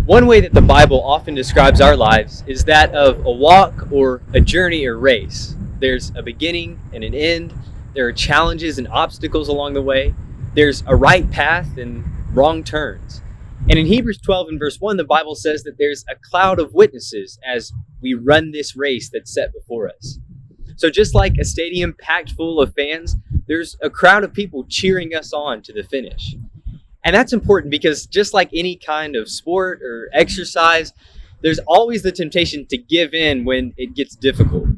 One way that the Bible often describes our lives is that of a walk or a journey or race. There's a beginning and an end. There are challenges and obstacles along the way. There's a right path and wrong turns. And in Hebrews 12 and verse 1, the Bible says that there's a cloud of witnesses as we run this race that's set before us. So just like a stadium packed full of fans, there's a crowd of people cheering us on to the finish. And that's important because just like any kind of sport or exercise, there's always the temptation to give in when it gets difficult.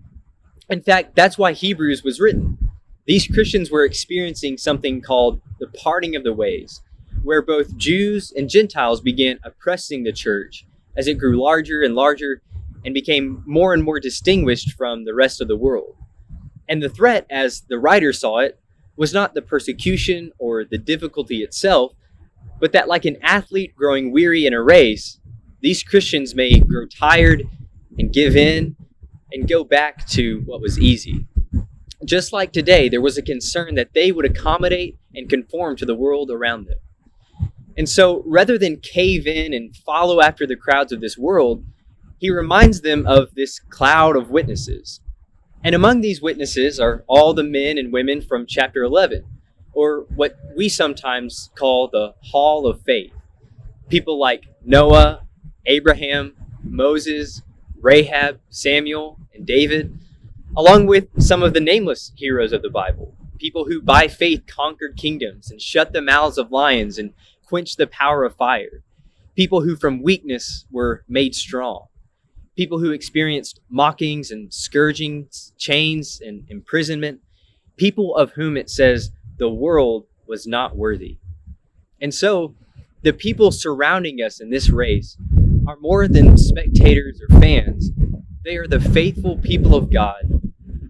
In fact, that's why Hebrews was written. These Christians were experiencing something called the parting of the ways, where both Jews and Gentiles began oppressing the church as it grew larger and larger and became more and more distinguished from the rest of the world. And the threat, as the writer saw it, was not the persecution or the difficulty itself, but that like an athlete growing weary in a race, these Christians may grow tired and give in and go back to what was easy. Just like today, there was a concern that they would accommodate and conform to the world around them. And so rather than cave in and follow after the crowds of this world, he reminds them of this cloud of witnesses. And among these witnesses are all the men and women from chapter 11, or what we sometimes call the Hall of Faith. People like Noah, Abraham, Moses, Rahab, Samuel, and David, along with some of the nameless heroes of the Bible, people who by faith conquered kingdoms and shut the mouths of lions and quenched the power of fire, people who from weakness were made strong, people who experienced mockings and scourgings, chains and imprisonment, people of whom it says the world was not worthy. And so the people surrounding us in this race are more than spectators or fans. They are the faithful people of God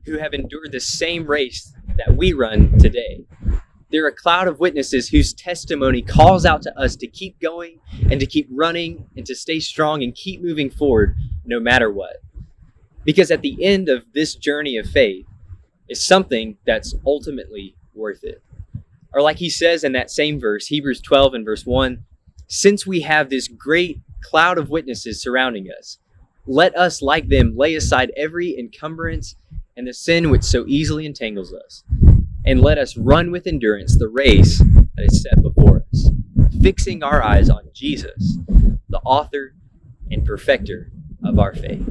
who have endured the same race that we run today. They're a cloud of witnesses whose testimony calls out to us to keep going and to keep running and to stay strong and keep moving forward no matter what. Because at the end of this journey of faith is something that's ultimately worth it. Or like he says in that same verse, Hebrews 12 and verse 1, since we have this great cloud of witnesses surrounding us, let us, like them, lay aside every encumbrance and the sin which so easily entangles us, and let us run with endurance the race that is set before us, fixing our eyes on Jesus, the author and perfecter of our faith.